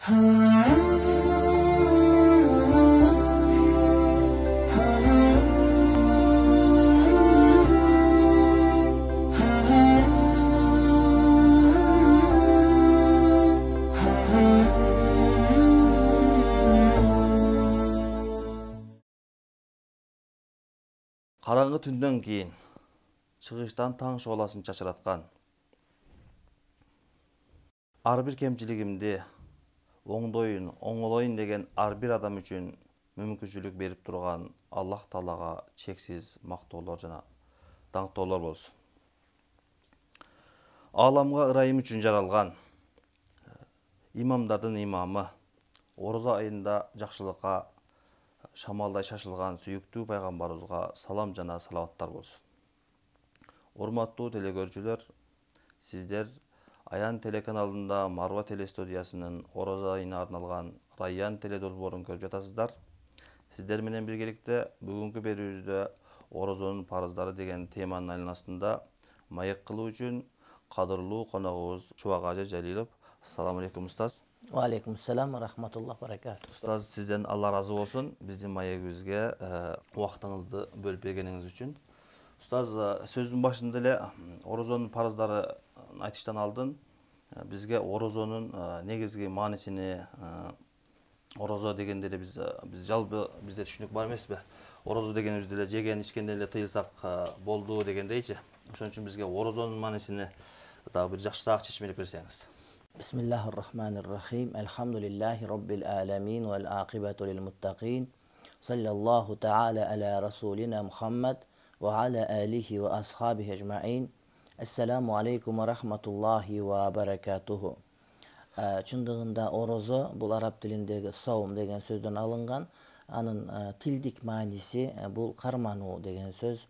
Қараңғы түнден кейін шығыштан таң шоласын шашыратқан ар бир кемчилигимди оңдойын, оңолойын деген ар бир адам үчүн мүмкүнчүлүк берип турган Аллах Таалага чексиз мактоолор жана даңктоолор болсун. Ааламга ырайым үчүн жаралган имамдардын имамы, орозо айында жакшылыкка шамалдай шашылган сүйүктүү пайгамбарыбызга салам жана салаваттар болсун. Урматтуу телекөрүүчүлөр, сиздер Аян телеканалында Марва телестудиясынын орозо айына арналган Райян теледолбоорун көрүп жатасыздар. Сиздер менен биргеликте бүгүнкү берүүбүздө орозонун парыздары деген теманын айланасында маек кылуу үчүн кадырлуу коногубуз Чубак Ажы Жалилов. Ассаламу алейкум, устаз. Ва алейкум ассалам ва рахматуллахи ва баракатух. Устаз, сизден Алла разы болсун биздин маегибизге убактыңызды бөлүп бергениңиз үчүн. Устаз, сөздүн башында эле орозонун парыздары айтыштан алдын бизге орозонун негизги маанисини, орозо дегенде эле биз жалпы бизде түшүнүк бар эмеспи? Орозо дегенибизде эле жеген ичкенден эле тыйылсак болду дегендейчи. Ошон үчүн бизге орозонун маанисини дагы бир жакшыраак чечмелеп берсеңиз. Бисмиллахир-рахманир-рахим. Элхамдулиллахи rabbil alamin wal aqibatu lil muttaqin. Sallallahu ta'ala ala rasulina Muhammad wa ala alihi wa ashabihi ecmaîn. Esselamu aleykum ve rahmetullahi ve berekatuhu. Чындыгында орозо бул араб тилиндеги саум деген сөздөн алынган. Анын тилдик мааниси бул кармануу деген сөз.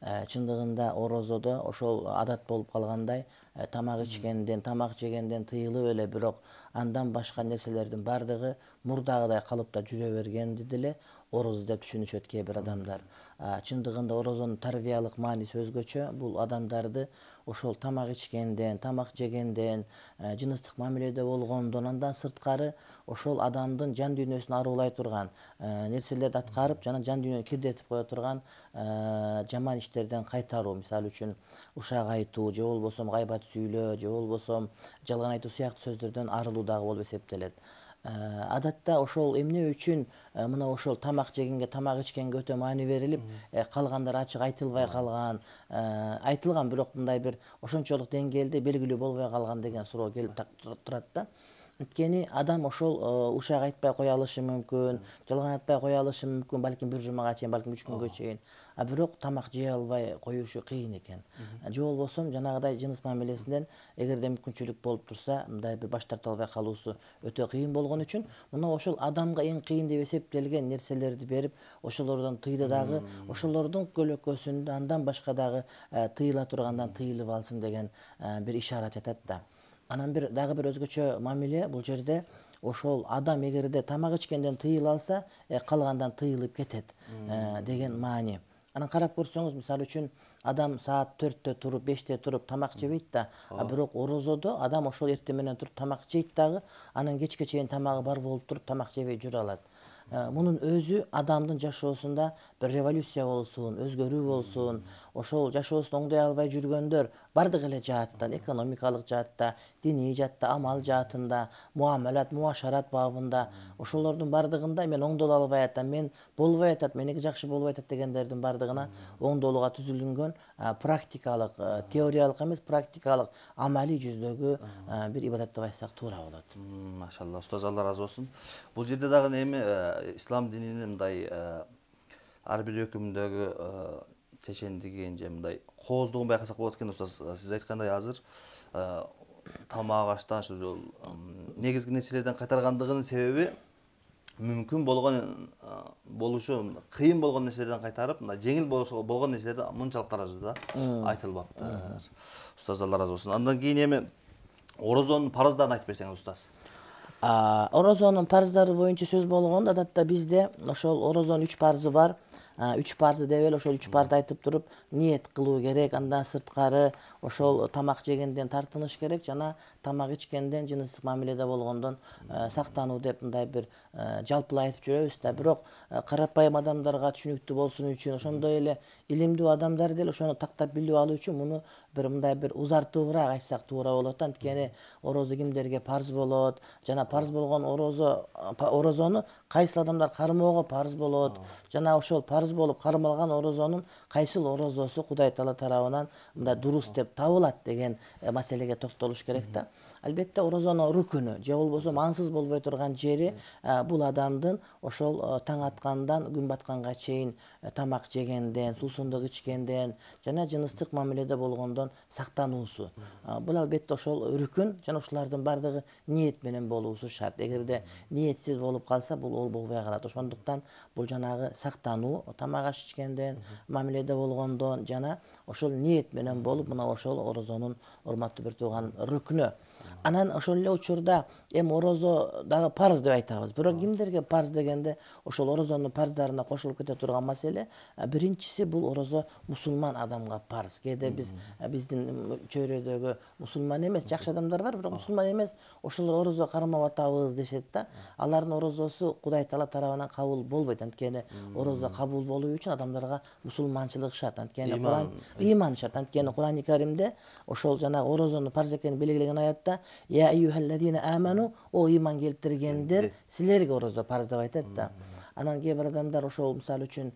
Чындыгында орозодо ошол адат болуп калгандай тамак ичкенден, тамак жегенден тыйылып эле, бирок андан башка нерселердин бардыгы мурдагыдай калыпта жүрө бергенди деле орозо деп түшүнүшөт кээ бир адамдар. Чындыгында орозонун тарбиялык мааниси өзгөчө. Бул адамдарды ошол тамак ичкенден, тамак жегенден, жыныстык мамиледе болгондон, андан сырткары ошол адамдын жан дүйнөсүн аруулай турган нерселерди аткарып, жана жан дүйнөнү кирдетип кое турган жаман иштерден кайтаруу. Мисалы үчүн ушак айтуу, же болбосо гайбат сүйлөө, же болбосо жалган айтуу сыяктуу сөздөрдөн арылуу дагы болуп эсептелет. Адатта ошол эмне үчүн мына ошол тамак жегенге, тамак ичкенге өтө маани берилип, калгандар ачык айтылбай калган, айтылган бирок мындай бир ошончолук деңгээлде белгилүү болбой калган деген суроо келип турат да. Анткени адам ошол ушак айтпай кое алышы мүмкүн, жалган айтпай кое алышы мүмкүн, балким бир жумага чейин, балким 3 күнгө чейин. Бирок тамак жей албай коюшу кыйын экен. Же болбосо жанагыдай жыныс мамилесинен эгерде мүмкүнчүлүк болуп турса, мындай бир баш тарта албай калуусу өтө кыйын болгон үчүн мына ошол адамга эң кыйын деп эсептелген нерселерди берип, ошолордон тыйды дагы, ошолордун көлөкөсүндө андан башка дагы тыйыла тургандан тыйылып алсын деген бир ишарат жатат да. Анан дагы бир өзгөчө мамиле бул жерде ошол адам эгерде тамак ичкенден тыйыла алса, калгандан тыйылып кетет деген маани. Анан карап көрсөңүз, мисалы үчүн адам саат 4-тө туруп, 5-те туруп тамак жебейт да, бирок орозодо адам ошол эртең менен туруп тамак жейт дагы, анан кечке чейин тамагы бар болуп туруп тамак жебей жүрө алат. Мунун өзү адамдын жашоосунда бир революция болсун, өзгөрүү болсун, ошол жашоосун оңдой албай жүргөндөр бардык эле жааттан, экономикалык жаатта, диний жаатта, амал жаатында, муамалат, муашарат бабында, ошолордун бардыгында мен оңдоло албай атам, мен болбой атат, меники жакшы болбой атат дегендердин бардыгына оңдолууга түзүлгөн практикалык, теориялык эмес, практикалык, амалий жүздөгү бир ибадат деп айтсак туура болот. Машалла, устаз, Алла разы болсун. Бул жерде дагы эми ислам дининин мындай ар бир өкүмүндөгү чечендигин же мындай кооздугун байкасак болот экен, устаз. Сиз айткандай азыр тамак аштан ушул негизги нерселерден кайтаргандыгынын себеби мүмкүн болгон болушу, кыйын болгон нерселерден кайтарып, мына жеңил болгон нерселерди мынчалык даражада айтылбаптыр. Устаз, Алла разы болсун. Андан кийин эми орозонун парыздарын айтып берсеңиз, устаз. Орозонун парыздары боюнча сөз болгондо, адатта бизде ошол орозонун 3 парызы бар. 3 парызы деп эле ошол 3 парызды айтып туруп, ниет кылуу керек, андан сырткары ошол тамак жегенден тартыныш керек, жана тамак ичкенден, жыныстык мамиледе болгондон сактануу деп мындай бир жалпылай айтып жүрөбүз да. Бирок карапайым адамдарга түшүнүктүү болсун үчүн, ошондой эле илимдүү адамдар деле ошону тактап билип алуу үчүн муну бир мындай бир узартуураак айтсак туура болот. Анткени орозо кимдерге парз болот, жана парз болгон орозону кайсыл адамдар кармоого парз болот, жана ошол парз болуп кармалган орозонун кайсыл орозосу Кудай Таала тарабынан мындай дурус деп табылат деген маселеге токтолуш керек да. Албетте орозонун рукуну же болбосо маңсыз болбой турган жери бул адамдын ошол таң аткандан күн батканга чейин тамак жегенден, суусундук ичкенден жана жыныстык мамиледе болгондон сактануусу. Бул албетте ошол рүкүн жана ушулардын бардыгы ниет менен болуусу шарт. Эгерде ниетсиз болуп калса, бул ол болбой калат. Ошондуктан бул жанагы сактануу, тамак аш ичкенден, мамиледе болгондон жана ошол ниет менен болуп, мына ошол орозонун урматтуу бир тууган рүкүнү. Анан ошол эле учурда эми орозо дагы парз деп айтабыз. Бирок кимдерге парз дегенде ошол орозонун парздарына кошулуп кете турган маселе биринчиси бул орозо мусулман адамга парз. Кээде биздин чөйрөдөгү мусулман эмес, жакшы адамдар бар, бирок мусулман эмес, ошолор орозо кармап атабыз дешет да. Алардын орозосу Кудай Таала тарабынан кабыл болбойт. Анткени орозо кабыл болуу үчүн адамдарга мусулманчылык шарт. Анткени иман шарт. Анткени Курани Каримде ошол жана орозонун парз экенин белгилеген аятта Я айюхаллазина аману, о иман келтиргендер, силерге орозо парз деп айтат да. Анан кээ бир адамдар ошол мисалы үчүн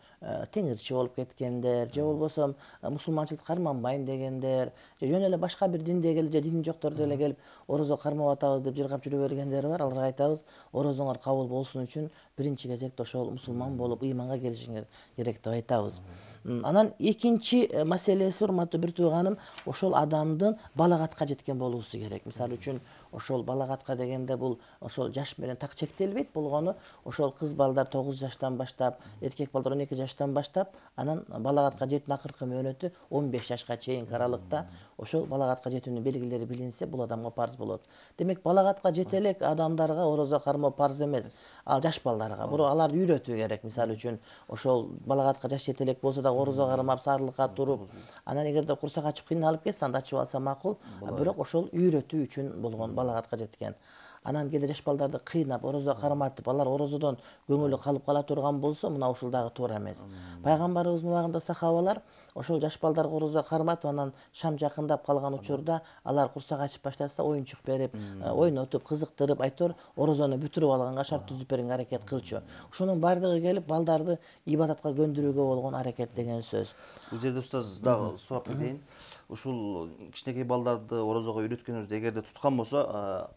теңирчи болуп кеткендер, же болбосо мусулманчылыкты карманбайм дегендер, же жөн эле башка бир диндеги же дин жоктор деле келип орозо кармап атабыз деп жыргап жүрө бергендер бар. Аларга айтабыз, орозоңор кабыл болсун үчүн биринчи кезекте ошол мусулман болуп ыйманга келишиңер керек деп айтабыз. Анан экинчи маселеси, урматтуу бир тууганым, ошол адамдын балагатка жеткен болуусу керек. Мисалы үчүн ошол балагатка дегенде бул ошол жаш менен так чектелбейт болгону, ошол кыз балдар 9 жаштан баштап, эркек балдар 12 жаштан баштап, анан балагатка жетүүнүн акыркы мөөнөтү 15 жашка чейинки аралыкта ошол балагатка жетүүнүн белгилери билинсе, бул адамга парз болот. Демек, балагатка жете элек адамдарга орозо кармоо парз эмес, ал жаш балдарга. Бирок аларды үйрөтүү керек. Мисалы үчүн ошол балагатка жаш жете элек болсо да орозо кармап, сарылыкка туруп, анан эгерде курсак ачып кыйналып кетсе, анда ачып алса макул. Бирок ошол үйрөтүү үчүн болгон балагатка жеткен. Анан кээде жаш балдарды кыйнап, орозо карматып, алар орозодон көңүлү калып кала турган болсо, мына ушул дагы туура эмес. Пайгамбарыбыздын убагында сахабалар ошол жаш балдарга орозо карматып, анан шам жакындап калган учурда алар курсак ачып баштаса, оюнчук берип, ойнотуп, кызыктырып, айтор орозону бүтүрүп алганга шарт түзүп берүүгө аракет кылчу. Ушунун бардыгы келип балдарды ибадатка көндүрүүгө болгон аракет деген сөз. Бул жерде устаз дагы сурап кетейин. Ушул кичинекей балдарды орозого үйрөткөнүбүздө эгерде туткан болсо,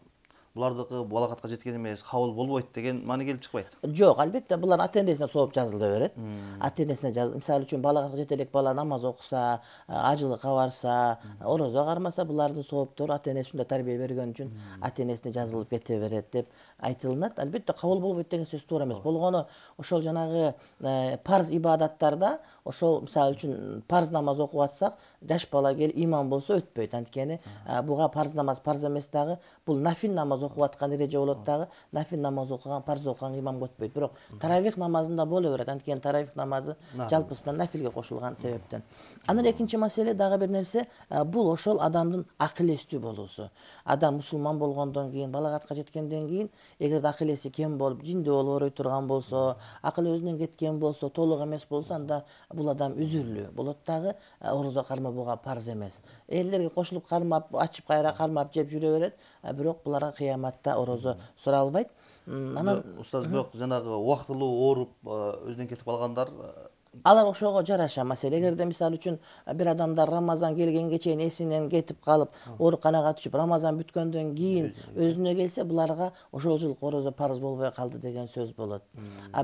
булардыкы балагатка жеткен эмес, кабыл болбойт деген маани келип чыкпайт. Жок, албетте булар ата-энесине сооп жазылды берет. Ата-энесине мисалы үчүн балагатка жете элек бала намаз окуса, ажылыкка барса, орозо кармаса, булардын сооптору ата-энеси ушундай тарбия берген үчүн ата-энесине жазылып кете берет деп айтылынат. Албетте кабыл болбойт деген сөз туура эмес. Болгону ошол жанагы парз ибадаттарда, ошол мисалы үчүн парз намаз окуп атсак, жаш бала келип иман болсо өтпөйт. Анткени буга парз намаз парз эмес дагы, бул нафил намаз окуп аткан эреже болот дагы, нафил намаз окуган, парз окуган имамга өтпөйт. Бирок таравих намазында боло берет. Анткени таравих намазы жалпысынан нафилге кошулган себептен. Анан экинчи маселе дагы бир нерсе, бул ошол адамдын акыл эстүү болуусу. Адам мусулман болгондон кийин, балагатка жеткенден кийин, эгерде акыл эси кем болуп, жиндүү болуп орой турган болсо, акыл өзүнөн кеткен болсо, толук эмес болсо, анда бул адам үзүрлүү болот дагы, орозо кармабууга парз эмес. Элдерге кошулуп кармап, ачып кайра кармап жеп жүрө берет, бирок буларга кыяматта орозо суралбайт. Анан устаз, бирок жанагы убактылуу ооруп, өзүнөн кетип калгандар, алар ошого жараша маселе. Эгерде мисалы үчүн бир адамдар Рамазан келгенге чейин эсинен кетип калып, ооруканага түшүп, Рамазан бүткөндөн кийин өзүнө келсе, буларга ошол жылкы орозо парз болбой калды деген сөз болот.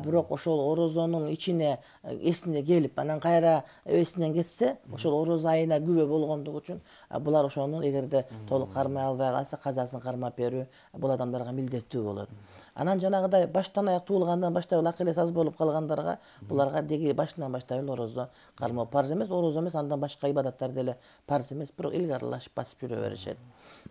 Бирок ошол орозонун ичине эсине келип, анан кайра эсинен кетсе, ошол орозо айына күбө болгондугу үчүн булар ошонун эгерде толук кармай албай калса, казасын кармап берүү бул адамдарга милдеттүү болот. Анан жанагыдай баштан аяк туулгандан баштап эле акыл эси аз болуп калгандарга, буларга деги башынан баштап эле орозо кармоо парз эмес, орозо эмес, андан башка ибадаттар деле парз эмес, бирок илгарылашып басып жүрө беришет.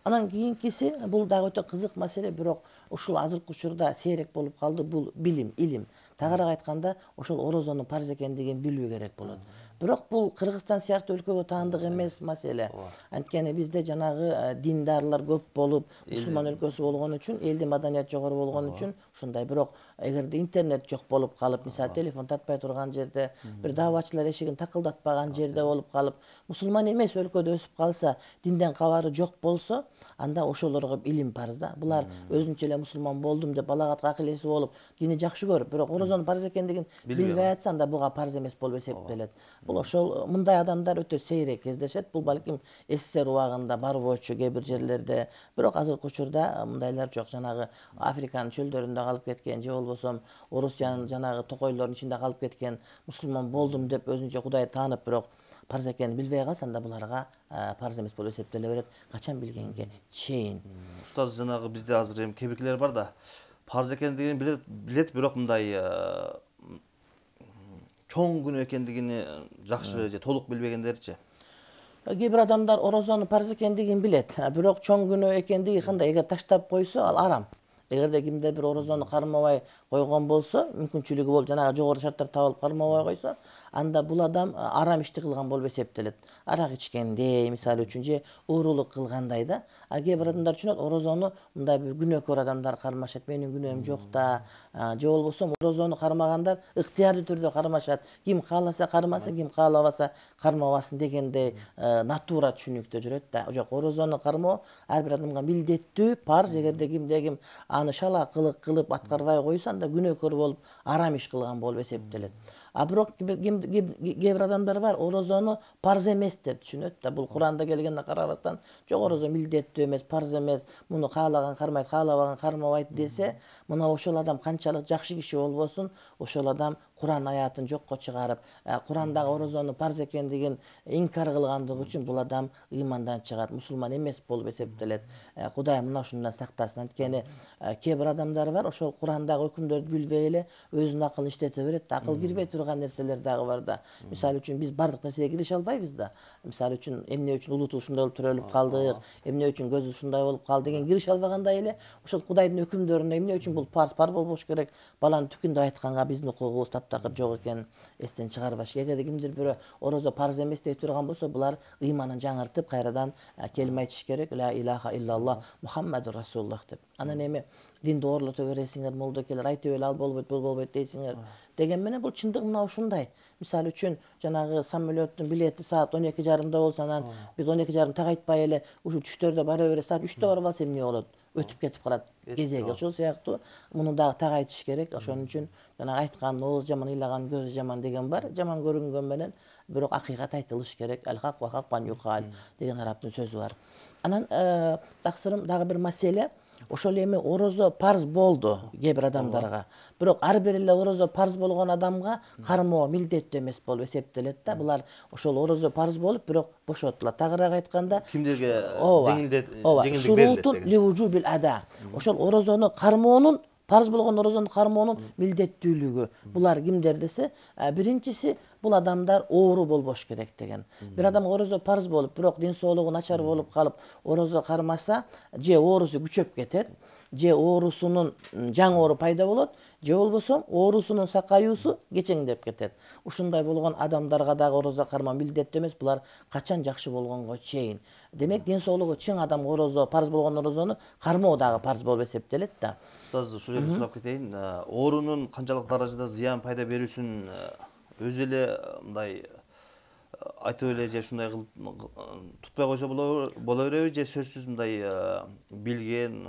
Анан кийинкиси, бул дагы өтө кызык маселе, бирок ушул азыркы учурда сейрек болуп калды, бул билим, илим. Тагыраак айтканда, ошол орозонун парз экендигин билүү керек болот. Бирок бул Кыргызстан сыяктуу өлкөгө таандык эмес маселе. Анткени бизде жанагы диндарлар көп болуп, мусулман өлкөсү болгон үчүн, элде маданият жогору болгон үчүн ушундай. Бирок эгерде интернет жок болуп калып, мисалы телефон татпай турган жерде, бир дааватчылар эшигин такылдатпаган жерде болуп калып, мусулман эмес өлкөдө өсүп калса, динден кабары жок болсо, анда ошолорго илим парыз да. Булар өзүнчө эле мусулман болдум деп балагат акылеси болуп, дини жакшы көрүп, бирок орозонун парыз экендигин билбей атса, анда буга парыз эмес болуп эсептелет. Бул ошол мындай адамдар өтө сейрек кездешет. Бул балким СССР убагында бар болчу кээ бир жерлерде, бирок азыркы учурда мындайлар жок. Жанагы Африканын чөлдөрүндө калып кеткен, же болбосо Орусиянын жанагы токойлордун ичинде калып кеткен, мусулман болдум деп өзүнчө Кудай таанып, бирок парыз экенин билбей калса, анда буларга парыз эмес болуп эсептеле берет. Качан билгенге чейин. Устаз, жанагы бизде азыр эми кебекелер бар да, парыз экендигин билет, бирок мындай чоң күнөө экендигини жакшы же толук билбегендерчи. Кээ бир адамдар орозонун парыз экендигин билет, бирок чоң күнөө экендиги кандай? Эгер таштап койсо, ал арам. Эгерде кимде бир орозону кармабай койгон болсо, мүмкүнчүлүгү болуп, жанагы жогору шарттар табылып кармабай койсо, анда бул адам арам ишти кылган болуп эсептелет. Арак ичкендей, мисалы үчүн, же уурулук кылгандай да. Кээ бир адамдар түшүнөт, орозону мындай бир күнөөкөр адамдар кармашат, менин күнөөм жок да. Же болбосо орозону кармагандар ыктыярдуу түрдө кармашат. Ким кааласа кармасын, ким каалабаса кармабасын дегендей натура түшүнүктө жүрөт да. Жок, орозону кармоо ар бир адамга милдеттүү, парз. Эгерде кимде-ким аны шала кылып аткарбай койсо, анда күнөөкөр болуп, арам иш кылган болуп эсептелет. Бирок кээ бир адамдар бар, орозону парз эмес деп түшүнөт да. Бул Куранда келгенде карабастан, жок, орозо милдеттүү эмес, парз эмес, муну каалаган кармайт, каалабаган кармабайт десе, мына ошол адам канчалык жакшы киши болбосун, ошол адам Куран аятын жокко чыгарып, Курандагы орозону парз экендигин инкар кылгандыгы үчүн бул адам ыймандан чыгат, мусулман эмес болуп эсептелет. Кудай мына ушундан сактасын. Анткени кээ бир адамдар бар, ошол Курандагы өкүмдөрдү билбей эле өзүнүн акылын иштете берет да. Акыл кирбей турган нерселер дагы бар да. Мисалы үчүн биз бардык нерсеге кирише албайбыз да. Мисалы үчүн эмне үчүн улуту ушундай болуп төрөлүп калдык, эмне үчүн көзү ушундай болуп калды деген кирише албагандай эле ошол Кудайдын өкүмдөрүнө эмне үчүн бул парз болбош керек, баланын түкүндө айтканга биздин укугубуз таптакыр жок экенин эстен чыгарбаш. Эгерде кимдир бирөө орозо парз эмес дей турган болсо, булар ыйманын жаңыртып кайрадан келиме айтыш керек. Ла илаха иллаллах Мухаммадур Расулуллах деп. Анан эми динди ooрлото бересиңер, молдокелер айтып эле ал болбойт, бул болбойт дейсиңер деген менен, бул чындык мына ушундай. Мисалы үчүн жанагы самолеттун билети саат 12:30 болсо, анан биз 12:30 так айтпай эле ушу түштөрдө бара берет, саат 3-тө барып алса эмне болот? Өтүп кетип калат кезеги. Ошол сыяктуу муну дагы так айтыш керек. Ошон үчүн жанагы айткан ооз жаман, ыйлаган көз жаман деген бар. Жаман көрүнгөн менен, бирок акыйкат айтылыш керек. Ал хак ва хаккан юкал деген арабтын сөзү бар. Анан таксырым дагы бир маселе. Ошол эми орозо парз болду кээ бир адамдарга. Бирок ар бир эле орозо парз болгон адамга кармоо милдеттүү эмес болуп эсептелет да. Булар ошол орозо парз болуп, бирок бошотулат. Тагыраак айтканда, Кимдерге жеңилдик шурутун ливужубил ада. Ошол орозону кармоонун, парз болгон орозону кармоонун милдеттүүлүгү. Булар кимдер десе, биринчиси бул адамдар оору болбош керек деген. Бир адам орозо парз болуп, бирок ден соолугу начар болуп калып, орозо кармаса, же оорусу күчөп кетет, же оорусунун жаңы оору пайда болот, же болбосо оорусунун сакаюусу кечеңдеп кетет. Ушундай болгон адамдарга дагы орозо кармоо милдеттүү эмес, булар качан жакшы болгонго чейин. Демек, ден соолугу чың адам орозо, парз болгон орозону кармоо дагы парз болуп эсептелет да. Устаз, ушул жерде сурап кетейин. Оорунун канчалык даражада зыян пайда берүүсүн өзү эле мындай айтып эле же ушундай кылып тутпай койсо боло береби, же сөзсүз мындай билген,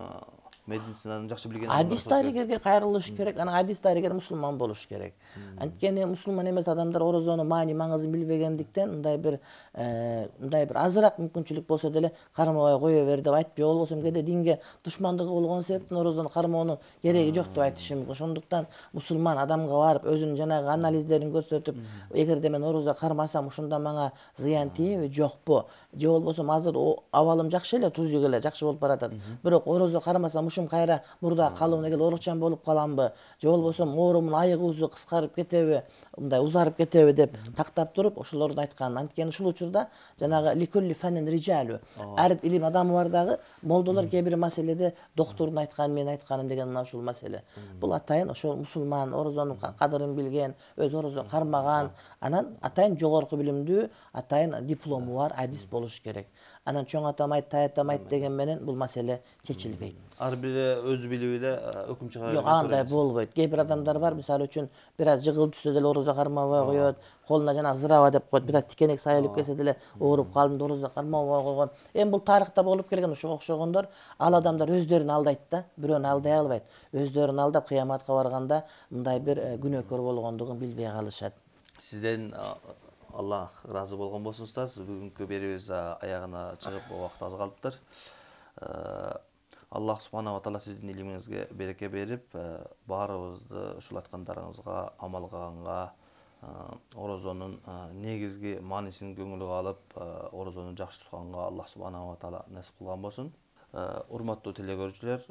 медицинаны жакшы билген Адис дарыгерге кайрылыш керек. Анан адис дарыгер мусулман болуш керек. Анткени мусулман эмес адамдар орозонун маани маңызын билбегендиктен мындай бир азыраак мүмкүнчүлүк болсо деле кармабай кое бер деп айтып, же болбосо кээде динге душмандыгы болгон себептен орозону кармоонун кереги жок деп айтышы мүмкүн. Ошондуктан мусулман адамга барып өзүнүн жанагы анализдерин көрсөтүп, эгерде мен орозо кармасам ушунда мага зыян тийеби, жокпу? Же болбосо азыр абалым жакшы эле, туз эле жакшы болуп баратат. Бирок орозо кармасам ушум кайра мурда калыбына келип оорукчан болуп каламбы же болбосо оорумун айыгуусу кыскарып кетеби, мындай узарып кетеби деп тактап туруп ошолордун айтканын. Анткени ушул учурда жанагы ликулли фаннин rijалу, ар илим адамы бар дагы молдолор кээ бир маселеде доктурдун айтканы менин айтканым деген мына ушул маселе. Бул атайын ошол мусулман, орозонун кадырын билген, өз орозо кармаган, анан атайын жогорку билимдүү, атайын диплому бар адис болуш керек. Анан чоң атам айт, тай атам айт деген менен бул маселе чечилбейт. Ар бири өз билиби эле өкүм чыгара Жок, андай болбойт. Кээ бир адамдар бар, мисалы үчүн бир аз жыгыл түшсө деле орозо кармабай коет, колуна жана зырава деп коет, бир аз тикенек сайылып келсе деле ооруп калдым, орозо кармабай койгон. Эми бул тарыхта болуп келген, ошого окшогондор, ал адамдар өздөрүн алдайт да, бирөөнү алдай албайт. Өздөрүн алдап кыяматка барганда мындай бир күнөөкөр болгондугун билбей калышат. Сизден Аллах разы болгон болсун устаз. Бүгүнкү берүүбүз аягына чыгып убакыт аз калыптыр. Аллах субханаху ва таала сиздин илимиңизге береке берип, баарыбызды ушул айткандарыңызга амал кылганга, орозонун негизги маанисин көңүлгө алып, орозону жакшы тутканга Аллах субханаху ва таала насип кылган болсун. Урматтуу телекөрүүчүлөр,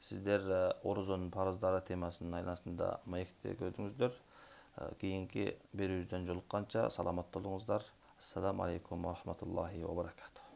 сиздер орозонун парыздары темасынын айланасында маекти көрдүңүздөр. Кийинки берүүбүздөн жолукканча саламатта болуңуздар. Ассаламу алейкум ва рахматуллахи ва баракатух.